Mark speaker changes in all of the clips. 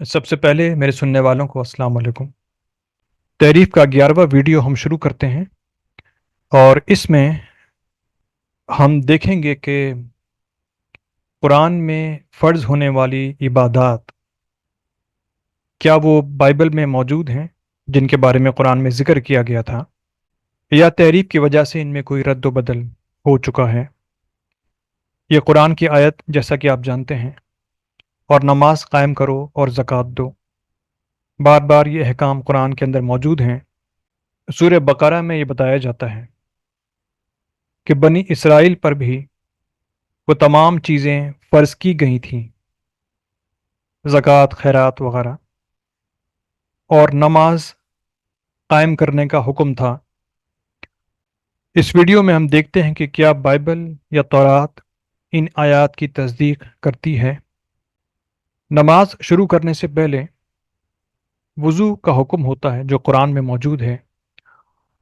Speaker 1: सबसे पहले मेरे सुनने वालों को अस्सलाम वालेकुम। तहरीफ का 11वां वीडियो हम शुरू करते हैं और इसमें हम देखेंगे कि कुरान में फ़र्ज़ होने वाली इबादात क्या वो बाइबल में मौजूद हैं जिनके बारे में कुरान में ज़िक्र किया गया था, या तहरीफ की वजह से इनमें कोई रद्द बदल हो चुका है। ये कुरान की आयत जैसा कि आप जानते हैं, और नमाज कायम करो और ज़कात दो, बार बार ये अहकाम कुरान के अंदर मौजूद हैं। सूरह बकरा में ये बताया जाता है कि बनी इसराइल पर भी वो तमाम चीज़ें फ़र्ज़ की गई थीं, ज़कात, खैरात वगैरह, और नमाज कायम करने का हुक्म था। इस वीडियो में हम देखते हैं कि क्या बाइबल या तौरात इन आयात की तस्दीक करती है। नमाज शुरू करने से पहले वज़ू का हुक्म होता है जो कुरान में मौजूद है,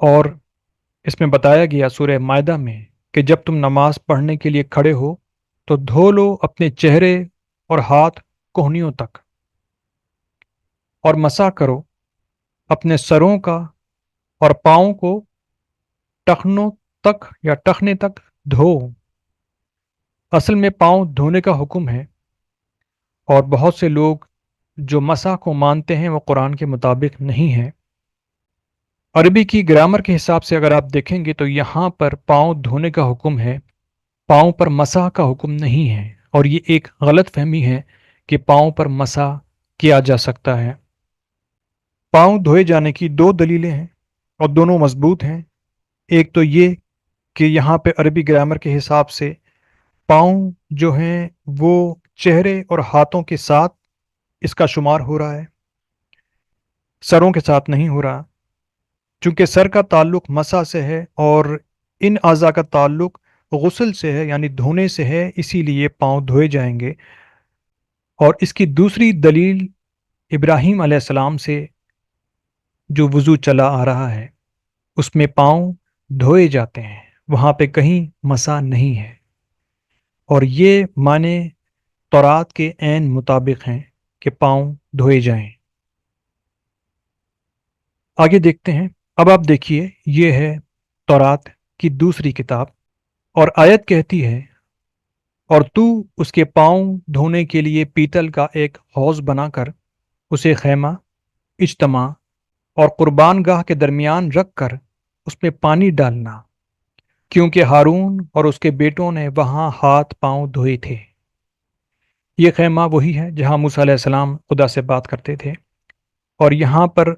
Speaker 1: और इसमें बताया गया सूरह मायदा में कि जब तुम नमाज पढ़ने के लिए खड़े हो तो धो लो अपने चेहरे और हाथ कोहनियों तक, और मसा करो अपने सरों का और पाँव को टखनों तक या टखने तक धो। असल में पाँव धोने का हुक्म है, और बहुत से लोग जो मसा को मानते हैं वो कुरान के मुताबिक नहीं है। अरबी की ग्रामर के हिसाब से अगर आप देखेंगे तो यहाँ पर पाँव धोने का हुक्म है, पाँव पर मसा का हुक्म नहीं है, और ये एक गलत फहमी है कि पाँव पर मसा किया जा सकता है। पाँव धोए जाने की दो दलीलें हैं और दोनों मजबूत हैं। एक तो ये कि यहाँ पे अरबी ग्रामर के हिसाब से पाँव जो हैं वो चेहरे और हाथों के साथ इसका शुमार हो रहा है, सरों के साथ नहीं हो रहा। चूंकि सर का ताल्लुक मसा से है और इन आज़ा का ताल्लुक गुस्ल से है, यानी धोने से है, इसीलिए पाँव धोए जाएंगे। और इसकी दूसरी दलील इब्राहीम अलैहिस्सलाम से जो वज़ू चला आ रहा है उसमें पाँव धोए जाते हैं, वहाँ पे कहीं मसा नहीं है, और ये माने तौरात के ऐन मुताबिक हैं कि पाँव धोए जाएं। आगे देखते हैं। अब आप देखिए, ये है तौरात की दूसरी किताब, और आयत कहती है, और तू उसके पाँव धोने के लिए पीतल का एक हौज बनाकर उसे खैमा, इज्तमा और कुर्बान गाह के दरमियान रख कर उसमें पानी डालना, क्योंकि हारून और उसके बेटों ने वहाँ हाथ पाँव धोए थे। ये खैमा वही है जहाँ मूसा अलैहिस्सलाम खुदा से बात करते थे, और यहाँ पर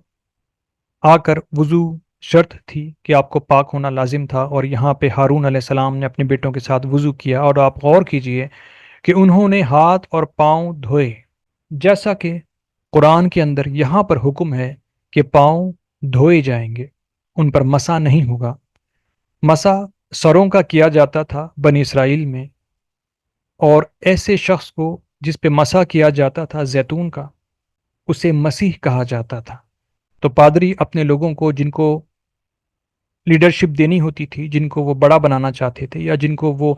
Speaker 1: आकर वज़ू शर्त थी कि आपको पाक होना लाजिम था, और यहाँ पे हारून अलैहिस्सलाम ने अपने बेटों के साथ वज़ू किया, और आप गौर कीजिए कि उन्होंने हाथ और पाँव धोए, जैसा कि कुरान के अंदर यहाँ पर हुक्म है कि पाँव धोए जाएंगे, उन पर मसा नहीं होगा। मसा सरों का किया जाता था बनी इसराइल में, और ऐसे शख्स को जिस पे मसा किया जाता था जैतून का, उसे मसीह कहा जाता था। तो पादरी अपने लोगों को, जिनको लीडरशिप देनी होती थी, जिनको वो बड़ा बनाना चाहते थे या जिनको वो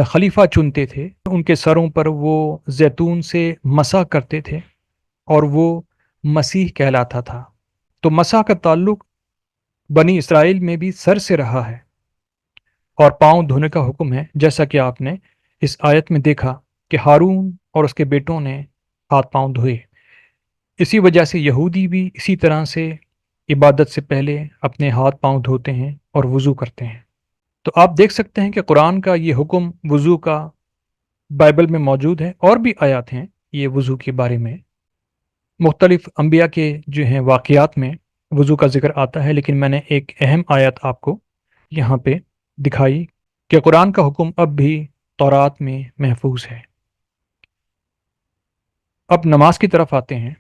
Speaker 1: खलीफा चुनते थे, उनके सरों पर वो जैतून से मसा करते थे, और वो मसीह कहलाता था। तो मसा का ताल्लुक बनी इसराइल में भी सर से रहा है, और पाँव धोने का हुक्म है, जैसा कि आपने इस आयत में देखा कि हारून और उसके बेटों ने हाथ पाँव धोए। इसी वजह से यहूदी भी इसी तरह से इबादत से पहले अपने हाथ पाँव धोते हैं और वज़ू करते हैं। तो आप देख सकते हैं कि कुरान का ये हुक्म वज़ू का बाइबल में मौजूद है, और भी आयत हैं ये वज़ू के बारे में। मुख्तलिफ अंबिया के जो हैं वाक़यात में वज़ू का ज़िक्र आता है, लेकिन मैंने एक अहम आयत आपको यहाँ पे दिखाई कि कुरान का हुक्म अब भी तौरात में महफूज है। अब नमाज की तरफ आते हैं।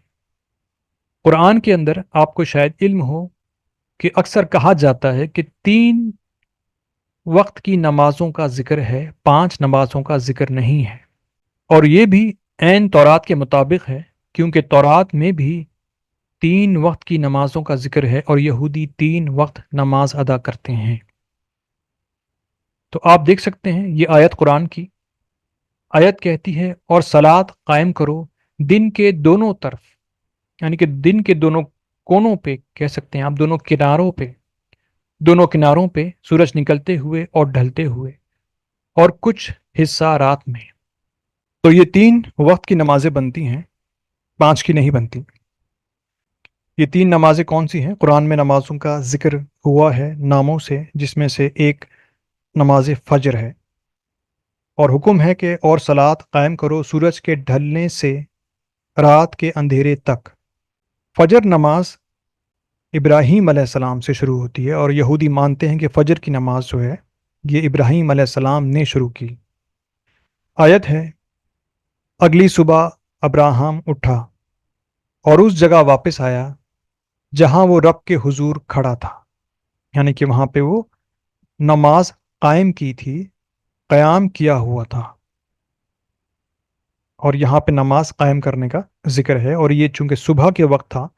Speaker 1: कुरान के अंदर आपको शायद इल्म हो कि अक्सर कहा जाता है कि 3 वक्त की नमाज़ों का ज़िक्र है, 5 नमाज़ों का ज़िक्र नहीं है, और ये भी ऐन तौरात के मुताबिक है, क्योंकि तौरात में भी 3 वक्त की नमाज़ों का ज़िक्र है, और यहूदी 3 वक्त नमाज अदा करते हैं। तो आप देख सकते हैं ये आयत कुरान की आयत कहती है, और सलात कायम करो दिन के दोनों तरफ यानी कि दिन के दोनों कोनों पे, कह सकते हैं आप, दोनों किनारों पे सूरज निकलते हुए और ढलते हुए, और कुछ हिस्सा रात में। तो ये 3 वक्त की नमाजें बनती हैं, 5 की नहीं बनती। ये 3 नमाजें कौन सी हैं? कुरान में नमाजों का जिक्र हुआ है नामों से, जिसमें से एक नमाज फजर है, और हुक्म है कि और सलात कायम करो सूरज के ढलने से रात के अंधेरे तक। फजर नमाज इब्राहीम अलैहिस्सलाम से शुरू होती है, और यहूदी मानते हैं कि फजर की नमाज जो है ये इब्राहीम अलैहिस्सलाम ने शुरू की। आयत है, अगली सुबह अब्राहम उठा और उस जगह वापस आया जहां वो रब के हुजूर खड़ा था। यानी कि वहां पे वो नमाज कायम की थी, कयाम किया हुआ था, और यहाँ पे नमाज कायम करने का जिक्र है। और ये चूंकि सुबह के वक्त था,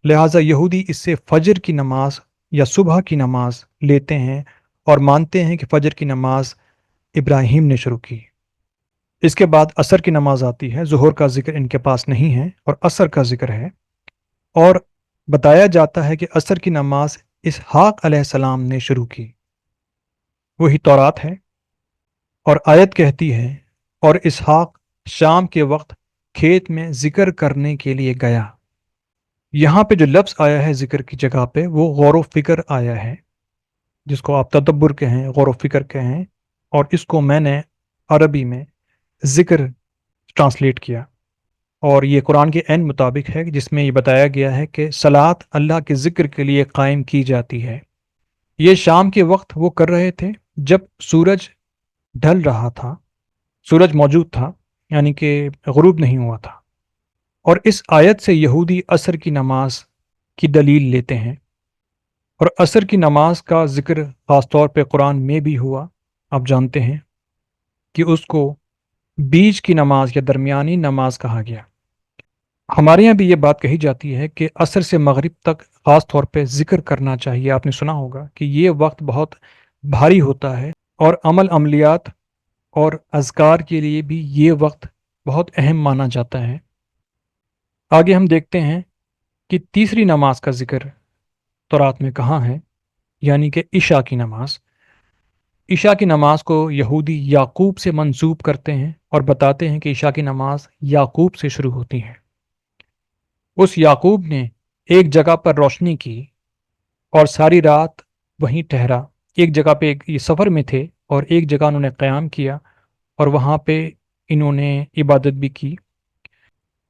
Speaker 1: लिहाजा यहूदी इससे फजर की नमाज या सुबह की नमाज लेते हैं और मानते हैं कि फजर की नमाज इब्राहिम ने शुरू की। इसके बाद असर की नमाज आती है। ज़ोहर का जिक्र इनके पास नहीं है और असर का जिक्र है, और बताया जाता है कि असर की नमाज इसहाक अलैहिस्सलाम ने शुरू की, वही तौरात है। और आयत कहती है, और इसहाक शाम के वक्त खेत में जिक्र करने के लिए गया। यहाँ पे जो लफ्ज़ आया है जिक्र की जगह पे, वो गौर व फिक्र आया है, जिसको आप तदब्बर कहें, गौर व फिक्र कहें, और इसको मैंने अरबी में जिक्र ट्रांसलेट किया। और ये कुरान के एन मुताबिक है, जिसमें ये बताया गया है कि सलात अल्लाह के ज़िक्र के लिए कायम की जाती है। ये शाम के वक्त वो कर रहे थे जब सूरज ढल रहा था, सूरज मौजूद था, यानी कि गुरूब नहीं हुआ था। और इस आयत से यहूदी असर की नमाज की दलील लेते हैं, और असर की नमाज का जिक्र ख़ास तौर पे कुरान में भी हुआ। आप जानते हैं कि उसको बीच की नमाज या दरमियानी नमाज कहा गया। हमारे यहाँ भी ये बात कही जाती है कि असर से मगरिब तक ख़ास तौर पे ज़िक्र करना चाहिए। आपने सुना होगा कि ये वक्त बहुत भारी होता है, और अमल अमलियात और अज़कार के लिए भी ये वक्त बहुत अहम माना जाता है। आगे हम देखते हैं कि तीसरी नमाज का जिक्र तौरात में कहाँ है, यानी कि इशा की नमाज। इशा की नमाज को यहूदी याकूब से मंसूब करते हैं और बताते हैं कि इशा की नमाज याकूब से शुरू होती है। उस याकूब ने एक जगह पर रोशनी की और सारी रात वहीं ठहरा। एक जगह पे ये सफ़र में थे, और एक जगह उन्होंने क़याम किया, और वहाँ पे इन्होंने इबादत भी की।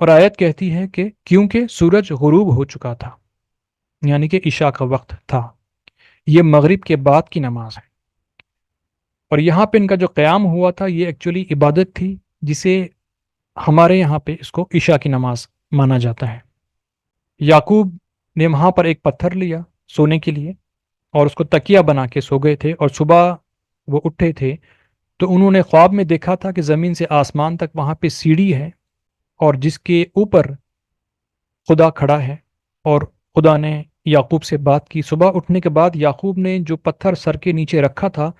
Speaker 1: और आयत कहती है कि क्योंकि सूरज गुरूब हो चुका था, यानी कि इशा का वक्त था। ये मगरिब के बाद की नमाज है, और यहाँ पे इनका जो क़याम हुआ था ये एक्चुअली इबादत थी, जिसे हमारे यहाँ पे इसको इशा की नमाज माना जाता है। याकूब ने वहाँ पर एक पत्थर लिया सोने के लिए, और उसको तकिया बना के सो गए थे। और सुबह वो उठे थे तो उन्होंने ख्वाब में देखा था कि ज़मीन से आसमान तक वहाँ पे सीढ़ी है, और जिसके ऊपर खुदा खड़ा है। और खुदा ने याकूब से बात की। सुबह उठने के बाद याकूब ने जो पत्थर सर के नीचे रखा था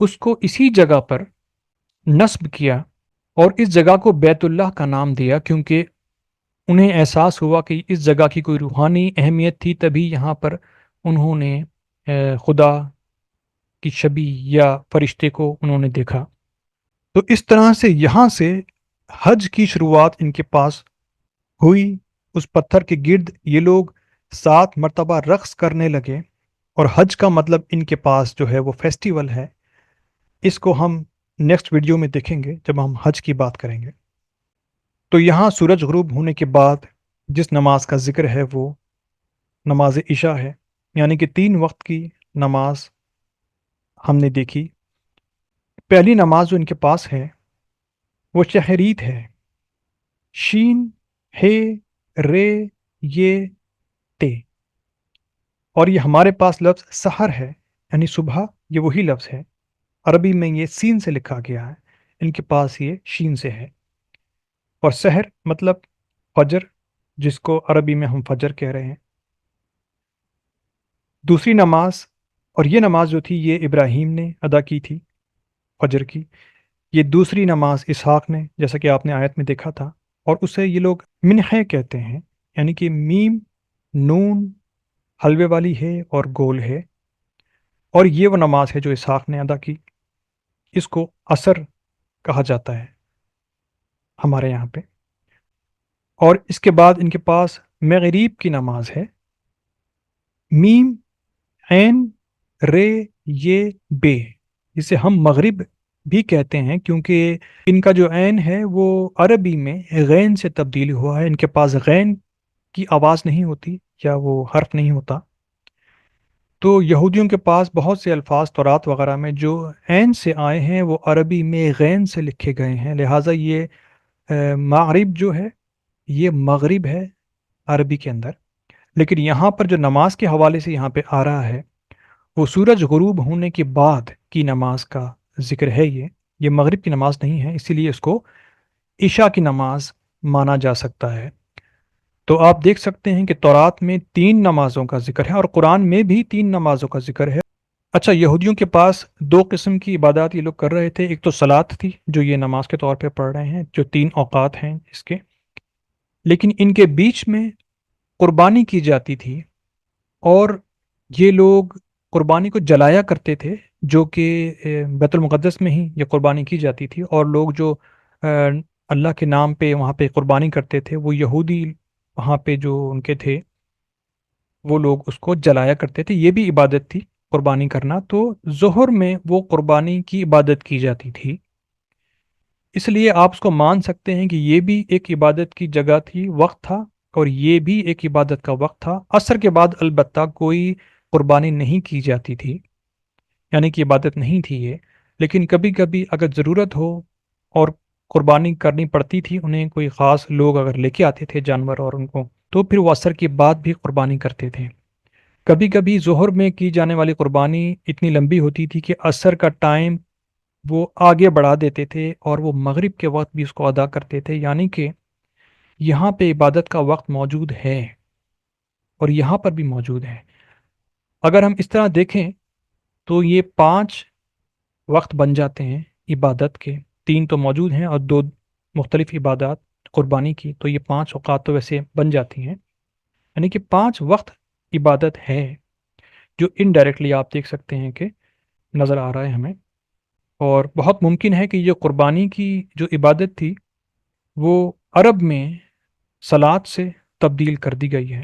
Speaker 1: उसको इसी जगह पर नस्ब किया, और इस जगह को बैतुल्लाह का नाम दिया, क्योंकि उन्हें एहसास हुआ कि इस जगह की कोई रूहानी अहमियत थी, तभी यहाँ पर उन्होंने खुदा की छवि या फरिश्ते को उन्होंने देखा। तो इस तरह से यहाँ से हज की शुरुआत इनके पास हुई। उस पत्थर के गिर्द ये लोग 7 मरतबा रक्स करने लगे, और हज का मतलब इनके पास जो है वो फेस्टिवल है। इसको हम नेक्स्ट वीडियो में देखेंगे जब हम हज की बात करेंगे। तो यहाँ सूरज गुरूब होने के बाद जिस नमाज का जिक्र है वो नमाज इशा है, यानी कि 3 वक्त की नमाज हमने देखी। पहली नमाज जो इनके पास है वो शहरीत है, शीन, हे, रे, ये, ते। और ये हमारे पास लफ्ज़ सहर है, यानी सुबह, ये वही लफ्ज़ है। अरबी में ये सीन से लिखा गया है, इनके पास ये शीन से है। और सहर मतलब फजर, जिसको अरबी में हम फजर कह रहे हैं। दूसरी नमाज, और ये नमाज जो थी ये इब्राहीम ने अदा की थी फजर की। ये दूसरी नमाज इसहाक ने, जैसा कि आपने आयत में देखा था, और उसे ये लोग मिन्हे कहते हैं। یعنی کہ میم نون حلوے والی ہے اور گول ہے، اور یہ وہ نماز ہے جو اسحاق نے ادا کی. اس کو عصر کہا جاتا ہے ہمارے یہاں پہ. اور اس کے بعد ان کے پاس مغرب کی نماز ہے، میم عین رے یہ بے، جسے ہم مغرب بھی کہتے ہیں کیونکہ ان کا جو عین ہے وہ عربی میں غین سے تبدیل ہوا ہے. ان کے پاس غین کی آواز نہیں ہوتی یا وہ حرف نہیں ہوتا. تو یہودیوں کے پاس بہت سے الفاظ تورات وغیرہ میں جو عین سے آئے ہیں وہ عربی میں غین سے لکھے گئے ہیں، لہٰذا یہ مغرب جو ہے یہ مغرب ہے عربی کے اندر. لیکن یہاں پر جو نماز کے حوالے سے یہاں پہ آ رہا ہے وہ سورج غروب ہونے کے بعد کی نماز کا ذکر ہے. یہ مغرب کی نماز نہیں ہے، اسی لیے اس کو عشاء کی نماز مانا جا سکتا ہے. تو آپ دیکھ سکتے ہیں کہ تورات میں 3 نمازوں کا ذکر ہے اور قرآن میں بھی 3 نمازوں کا ذکر ہے. اچھا، یہودیوں کے پاس 2 قسم کی عبادات یہ لوگ کر رہے تھے. ایک تو صلات تھی جو یہ نماز کے طور پہ پڑھ رہے ہیں، جو 3 اوقات ہیں اس کے، لیکن ان کے بیچ میں قربانی کی جاتی تھی اور یہ لوگ قربانی کو جلایا کرتے تھے، جو کہ بیت المقدس میں ہی یہ قربانی کی جاتی تھی. اور لوگ جو اللہ کے نام پہ وہاں پہ قربانی کرتے تھے وہ یہودی وہاں پہ جو ان کے تھے وہ لوگ اس کو جلایا کرتے تھے. یہ بھی عبادت تھی قربانی کرنا. تو ظہر میں وہ قربانی کی عبادت کی جاتی تھی، اس لیے آپ اس کو مان سکتے ہیں کہ یہ بھی ایک عبادت کی جگہ تھی، وقت تھا، اور یہ بھی ایک عبادت کا وقت تھا. عصر کے بعد البتہ کوئی قربانی نہیں کی جاتی تھی، یعنی کہ عبادت نہیں تھی یہ. لیکن کبھی کبھی اگر ضرورت ہو اور قربانی کرنی پڑتی تھی، انہیں کوئی خاص لوگ اگر لے کے آتے تھے جانور اور ان کو، تو پھر وہ عصر کے بعد بھی قربانی کرتے تھے. کبھی کبھی ظہر میں کی جانے والی قربانی اتنی لمبی ہوتی تھی کہ عصر کا ٹائم وہ آگے بڑھا دیتے تھے اور وہ مغرب کے وقت بھی اس کو ادا کرتے تھے. یعنی کہ یہاں پہ عبادت کا وقت موجود ہے اور یہاں پر بھی موجود ہے. اگر ہم اس طرح دیکھیں تو یہ 5 وقت بن جاتے ہیں عبادت کے. 3 تو موجود ہیں اور 2 مختلف عبادات قربانی کی، تو یہ 5 اوقات تو ویسے بن جاتی ہیں. یعنی کہ 5 وقت عبادت ہے جو انڈائریکٹلی آپ دیکھ سکتے ہیں کہ نظر آ رہا ہے ہمیں. اور بہت ممکن ہے کہ یہ قربانی کی جو عبادت تھی وہ عرب میں صلات سے تبدیل کر دی گئی ہے،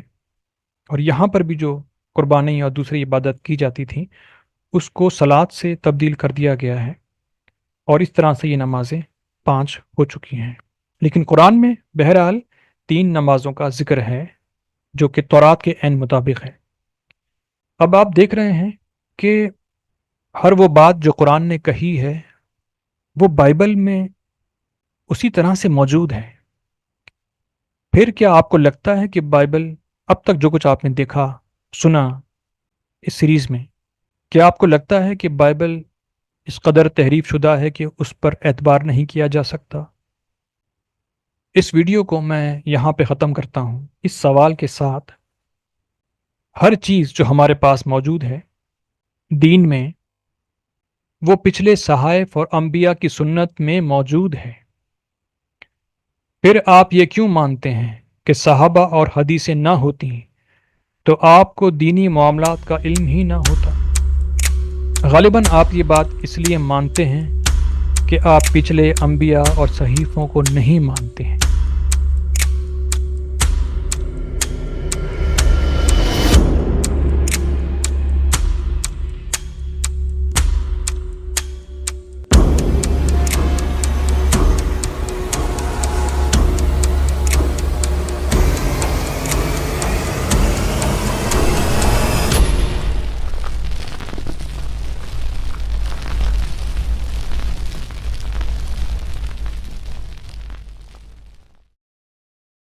Speaker 1: اور یہاں پر بھی جو قربانی اور دوسری عبادت کی جاتی تھی اس کو صلات سے تبدیل کر دیا گیا ہے، اور اس طرح سے یہ نمازیں 5 ہو چکی ہیں. لیکن قرآن میں بہرحال 3 نمازوں کا ذکر ہے جو کہ تورات کے عین مطابق ہے. اب آپ دیکھ رہے ہیں کہ ہر وہ بات جو قرآن نے کہی ہے وہ بائبل میں اسی طرح سے موجود ہے. پھر کیا آپ کو لگتا ہے کہ بائبل اب تک جو کچھ آپ نے دیکھا سنا اس سیریز میں، کیا آپ کو لگتا ہے کہ بائبل اس قدر تحریف شدہ ہے کہ اس پر اعتبار نہیں کیا جا سکتا؟ اس ویڈیو کو میں یہاں پہ ختم کرتا ہوں اس سوال کے ساتھ: ہر چیز جو ہمارے پاس موجود ہے دین میں وہ پچھلے صحائف اور انبیاء کی سنت میں موجود ہے، پھر آپ یہ کیوں مانتے ہیں کہ صحابہ اور حدیثیں نہ ہوتی تو آپ کو دینی معاملات کا علم ہی نہ ہوتا؟ غالباً آپ یہ بات اس لیے مانتے ہیں کہ آپ پچھلے انبیاء اور صحیفوں کو نہیں مانتے ہیں.